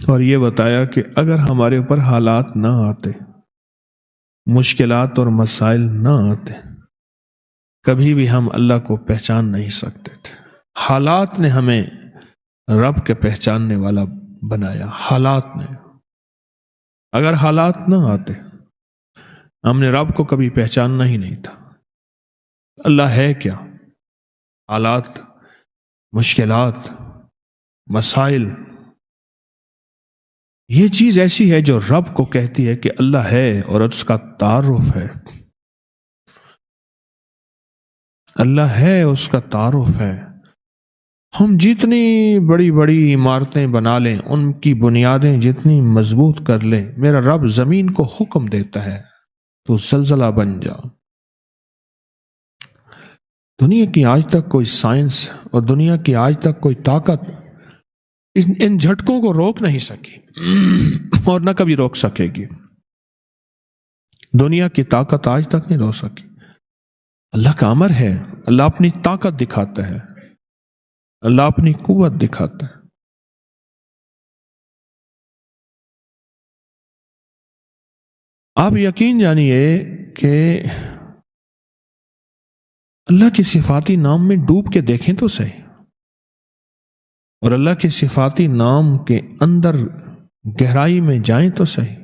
اور یہ بتایا کہ اگر ہمارے اوپر حالات نہ آتے، مشکلات اور مسائل نہ آتے، کبھی بھی ہم اللہ کو پہچان نہیں سکتے تھے۔ حالات نے ہمیں رب کے پہچاننے والا بنایا، حالات نے۔ اگر حالات نہ آتے، ہم نے رب کو کبھی پہچاننا ہی نہیں تھا۔ اللہ ہے کیا؟ حالات، مشکلات، مسائل، یہ چیز ایسی ہے جو رب کو کہتی ہے کہ اللہ ہے اور اس کا تعارف ہے۔ اللہ ہے، اس کا تعارف ہے۔ ہم جتنی بڑی بڑی عمارتیں بنا لیں، ان کی بنیادیں جتنی مضبوط کر لیں، میرا رب زمین کو حکم دیتا ہے تو زلزلہ بن جا۔ دنیا کی آج تک کوئی سائنس اور دنیا کی آج تک کوئی طاقت ان جھٹکوں کو روک نہیں سکی اور نہ کبھی روک سکے گی۔ دنیا کی طاقت آج تک نہیں روک سکی۔ اللہ کا امر ہے، اللہ اپنی طاقت دکھاتا ہے، اللہ اپنی قوت دکھاتا ہے۔ آپ یقین جانیے کہ اللہ کی صفاتی نام میں ڈوب کے دیکھیں تو صحیح، اور اللہ کے صفاتی نام کے اندر گہرائی میں جائیں تو صحیح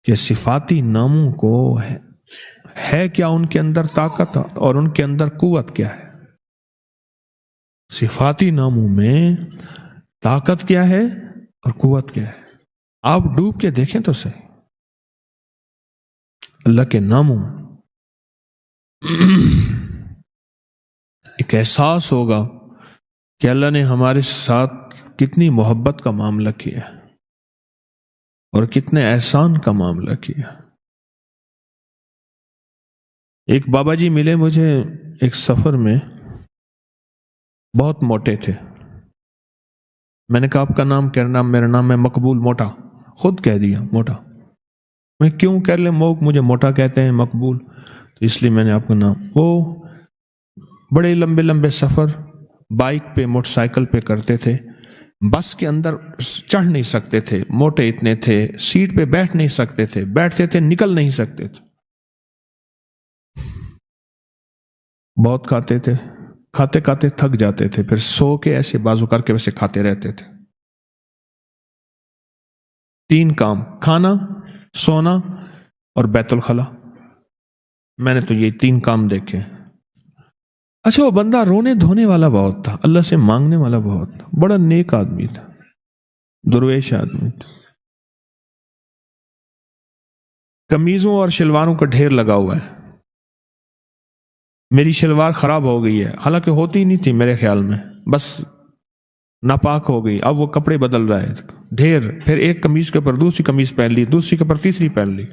کہ صفاتی ناموں کو ہے کیا ان کے اندر طاقت اور ان کے اندر قوت کیا ہے۔ صفاتی ناموں میں طاقت کیا ہے اور قوت کیا ہے، آپ ڈوب کے دیکھیں تو صحیح اللہ کے ناموں۔ ایک احساس ہوگا کہ اللہ نے ہمارے ساتھ کتنی محبت کا معاملہ کیا اور کتنے احسان کا معاملہ کیا۔ ایک بابا جی ملے مجھے ایک سفر میں، بہت موٹے تھے۔ میں نے کہا آپ کا نام کیا؟ نام میرا نام ہے مقبول موٹا۔ خود کہہ دیا موٹا۔ میں کیوں کہہ لیں مجھے موٹا کہتے ہیں مقبول؟ تو اس لیے میں نے آپ کا نام۔ وہ بڑے لمبے لمبے سفر بائک پہ موٹر سائیکل پہ کرتے تھے، بس کے اندر چڑھ نہیں سکتے تھے، موٹے اتنے تھے، سیٹ پہ بیٹھ نہیں سکتے تھے، بیٹھتے تھے نکل نہیں سکتے تھے، بہت کھاتے تھے، کھاتے کھاتے تھک جاتے تھے، پھر سو کے ایسے بازو کر کے ویسے کھاتے رہتے تھے۔ 3 کام، کھانا، سونا اور بیت الخلا۔ میں نے تو یہ 3 کام دیکھے۔ اچھا، وہ بندہ رونے دھونے والا بہت تھا، اللہ سے مانگنے والا بہت تھا، بڑا نیک آدمی تھا، درویش آدمی تھا۔ قمیضوں اور شلواروں کا ڈھیر لگا ہوا ہے۔ میری شلوار خراب ہو گئی ہے، حالانکہ ہوتی نہیں تھی میرے خیال میں، بس ناپاک ہو گئی، اب وہ کپڑے بدل رہا ہے، ڈھیر۔ پھر ایک قمیض کے اوپر دوسری قمیض پہن لی، دوسری کے اوپر تیسری پہن لی۔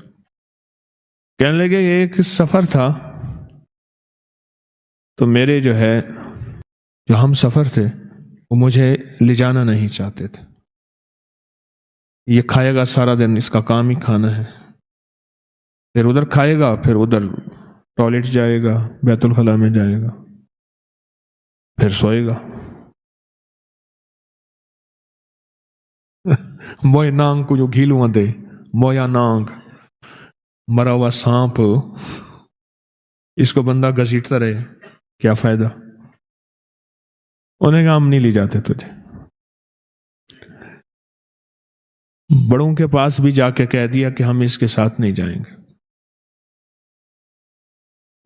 کہنے لگے ایک سفر تھا تو میرے جو ہم سفر تھے وہ مجھے لے جانا نہیں چاہتے تھے۔ یہ کھائے گا سارا دن، اس کا کام ہی کھانا ہے، پھر ادھر کھائے گا، پھر ادھر ٹوائلٹ جائے گا، بیت الخلا میں جائے گا، پھر سوئے گا۔ موئے نانگ کو جو گھیلواں دے، مویا نانگ، مرا ہوا سانپ، اس کو بندہ گھسیٹتا رہے، کیا فائدہ؟ انہیں کہا ہم نہیں لے جاتے تجھے۔ بڑوں کے پاس بھی جا کے کہہ دیا کہ ہم اس کے ساتھ نہیں جائیں گے۔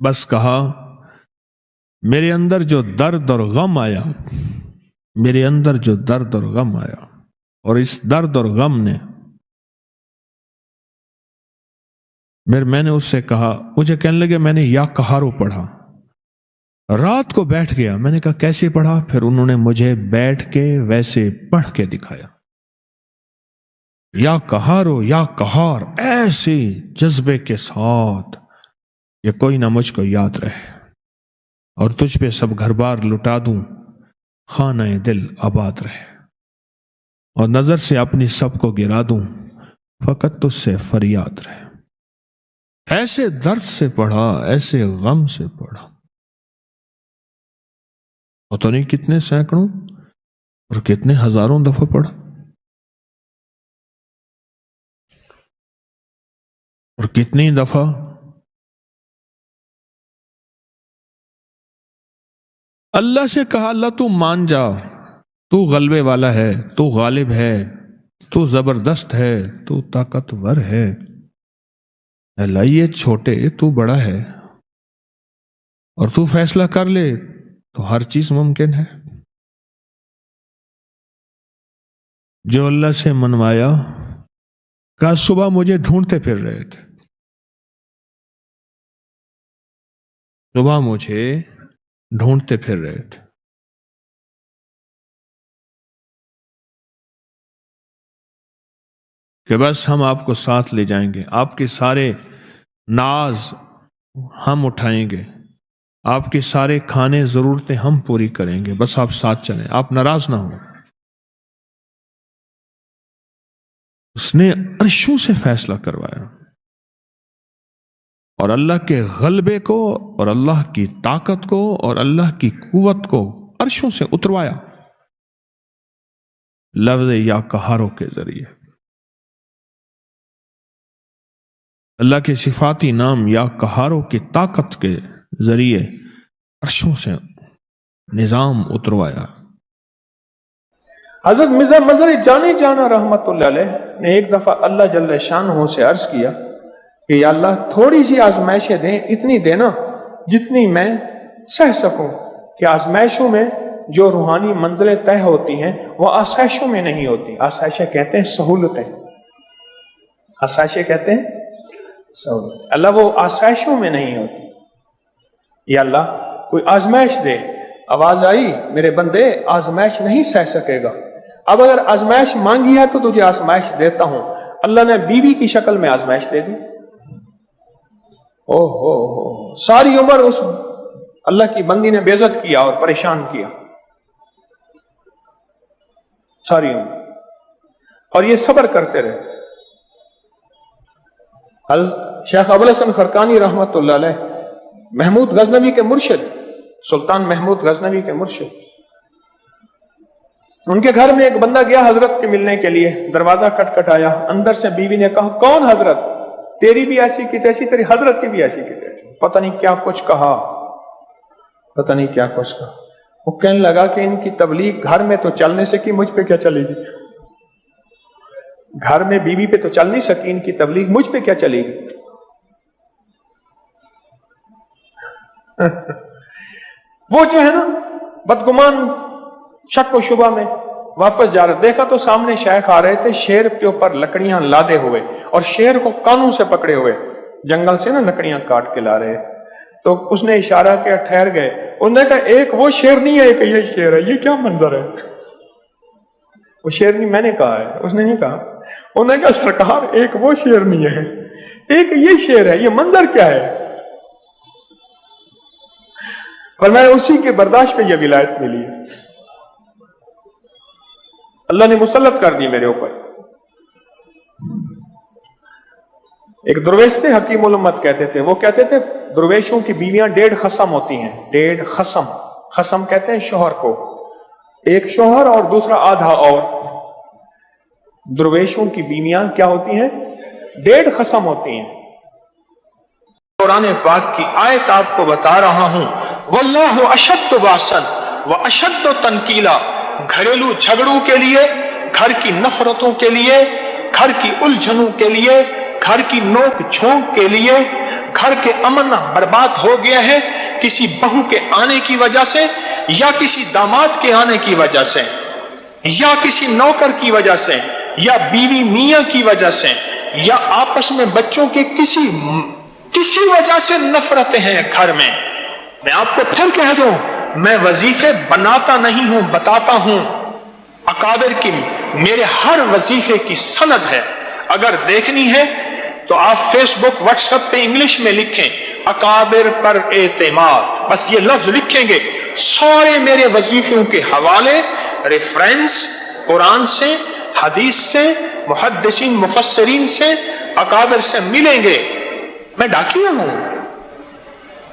بس کہا میرے اندر جو درد اور غم آیا، میرے اندر جو درد اور غم آیا، اور اس درد اور غم نے میں نے اس سے کہا، مجھے کہنے لگے میں نے یا کہارو پڑھا، رات کو بیٹھ گیا۔ میں نے کہا کیسے پڑھا؟ پھر انہوں نے مجھے بیٹھ کے ویسے پڑھ کے دکھایا، یا کہارو یا کہار، ایسے جذبے کے ساتھ کہ کوئی نہ مجھ کو یاد رہے، اور تجھ پہ سب گھر بار لٹا دوں، خانہ دل آباد رہے، اور نظر سے اپنی سب کو گرا دوں، فقط تجھ سے فریاد رہے۔ ایسے درد سے پڑھا، ایسے غم سے پڑھا، پتہ نہیں کتنے سینکڑوں اور کتنے ہزاروں دفعہ پڑھا۔ اور کتنی دفعہ اللہ سے کہا اللہ تو مان جا، تو غلبے والا ہے، تو غالب ہے، تو زبردست ہے، تو طاقتور ہے، اللہ یہ چھوٹے تو بڑا ہے اور تو فیصلہ کر لے تو ہر چیز ممکن ہے۔ جو اللہ سے منوایا، کہا صبح مجھے ڈھونڈتے پھر رہے تھے، صبح مجھے ڈھونڈتے پھر رہے تھے، کہ بس ہم آپ کو ساتھ لے جائیں گے، آپ کے سارے ناز ہم اٹھائیں گے، آپ کے سارے کھانے ضرورتیں ہم پوری کریں گے، بس آپ ساتھ چلیں، آپ ناراض نہ ہوں۔ اس نے عرشوں سے فیصلہ کروایا اور اللہ کے غلبے کو اور اللہ کی طاقت کو اور اللہ کی قوت کو عرشوں سے اتروایا لفظ یا قہاروں کے ذریعے۔ اللہ کے صفاتی نام یا قہاروں کی طاقت کے ذریعے عرشوں سے نظام اتروایا۔ حضرت مرزا منظر جانی جانا رحمت اللہ علیہ نے ایک دفعہ اللہ جل شانہ سے عرض کیا کہ یا اللہ تھوڑی سی آزمائشیں دیں، اتنی دینا جتنی میں سہ سکوں، کہ آزمائشوں میں جو روحانی منزلیں طے ہوتی ہیں وہ آسائشوں میں نہیں ہوتی۔ آسائشیں کہتے ہیں سہولتیں، آسائشیں کہتے ہیں سہولت، اللہ وہ آسائشوں میں نہیں ہوتی۔ یا اللہ کوئی آزمائش دے، آواز آئی میرے بندے آزمائش نہیں سہ سکے گا، اب اگر آزمائش مانگی ہے تو تجھے آزمائش دیتا ہوں۔ اللہ نے بیوی کی شکل میں آزمائش دے دی، او ہو ساری عمر اس اللہ کی بندی نے بے عزت کیا اور پریشان کیا ساری عمر، اور یہ صبر کرتے رہے۔ شیخ ابوالحسن خرقانی رحمت اللہ علیہ محمود غزنوی کے مرشد، سلطان محمود غزنوی کے مرشد، ان کے گھر میں ایک بندہ گیا حضرت کے ملنے کے لیے، دروازہ کٹکھٹایا، اندر سے بیوی نے کہا کون حضرت؟ تیری بھی ایسی کی تیسی، تیری حضرت کی بھی ایسی کی تیسی، پتہ نہیں کیا کچھ کہا، پتہ نہیں کیا کچھ کہا۔ وہ کہنے لگا کہ ان کی تبلیغ گھر میں تو چلنے سے کی، مجھ پہ کیا چلے گی؟ گھر میں بیوی پہ تو چل نہیں سکی، ان کی تبلیغ مجھ پہ کیا چلے گی؟ وہ جو ہے نا بدگمان شک و شبہ میں واپس جا رہے، دیکھا تو سامنے شیخ آ رہے تھے، شیر کے اوپر لکڑیاں لادے ہوئے اور شیر کو کانوں سے پکڑے ہوئے، جنگل سے نا لکڑیاں کاٹ کے لا رہے۔ تو اس نے اشارہ کیا، ٹھہر گئے۔ انہوں نے کہا ایک وہ شیر نہیں ہے، ایک یہ شیر ہے، یہ کیا منظر ہے؟ وہ شیر نہیں میں نے کہا ہے، اس نے نہیں کہا۔ انہوں نے کہا سرکار ایک وہ شیر نہیں ہے، ایک یہ شیر ہے، یہ منظر کیا ہے؟ فرمایا اسی کے برداشت پہ یہ ولایت ملی ہے، اللہ نے مسلط کر دی میرے اوپر۔ ایک درویش تھے، حکیم الامت کہتے تھے، وہ کہتے تھے درویشوں کی بیویاں 1.5 خصم ہوتی ہیں، 1.5 خصم، خصم کہتے ہیں شوہر کو، ایک شوہر اور دوسرا آدھا اور۔ درویشوں کی بیویاں کیا ہوتی ہیں؟ 1.5 خصم ہوتی ہیں۔ قرآن پاک کی آیت آپ کو بتا رہا ہوں، واللہ اشد باسن واشد تنکیلا، گھریلو جھگڑوں کے لیے، گھر کی نفرتوں کے لیے، گھر کی الجھنوں کے لیے، گھر کی نوک جھونک کے لیے، گھر کے امن برباد ہو گیا ہے کسی بہو کے آنے کی وجہ سے، یا کسی داماد کے آنے کی وجہ سے، یا کسی نوکر کی وجہ سے، یا بیوی میاں کی وجہ سے، یا آپس میں بچوں کے کسی وجہ سے نفرتیں ہیں گھر میں۔ میں آپ کو پھر کہہ دوں، میں وظیفے بناتا نہیں ہوں، بتاتا ہوں۔ اکابر کی میرے ہر وظیفے کی سند ہے، اگر دیکھنی ہے تو آپ فیس بک واٹس ایپ پہ انگلش میں لکھیں اکابر پر اعتماد، بس یہ لفظ لکھیں گے، سارے میرے وظیفوں کے حوالے ریفرنس قرآن سے، حدیث سے، محدثین مفسرین سے، اکابر سے ملیں گے۔ میں ڈاکیہ ہوں،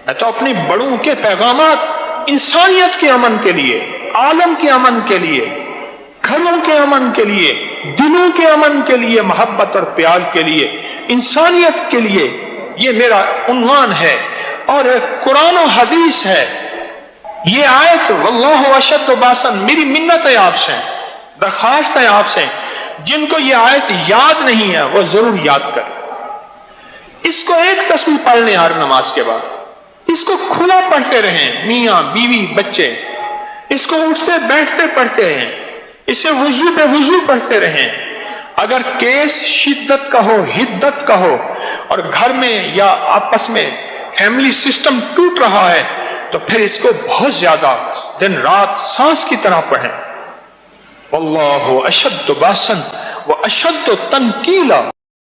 میں تو اپنی بڑوں کے پیغامات انسانیت کے امن کے لیے، عالم کے امن کے لیے، گھروں کے امن کے لیے، دلوں کے امن کے لیے، محبت اور پیار کے لیے، انسانیت کے لیے یہ میرا عنوان ہے اور قرآن و حدیث ہے. یہ آیت واللہ اشد باسن میری منت ہے آپ سے, درخواست ہے آپ سے, جن کو یہ آیت یاد نہیں ہے وہ ضرور یاد کریں. اس کو ایک تسبیح پڑھ لیں ہر نماز کے بعد, اس کو کھلا پڑھتے رہیں, میاں بیوی بچے اس کو اٹھتے بیٹھتے پڑھتے رہیں, اسے وضو پہ وضو پڑھتے رہیں. اگر کیس شدت کا ہو, حدت کا ہو, اور گھر میں یا آپس میں فیملی سسٹم ٹوٹ رہا ہے, تو پھر اس کو بہت زیادہ دن رات سانس کی طرح پڑھیں. واللہ اشد باسن و اشد تنکیلا.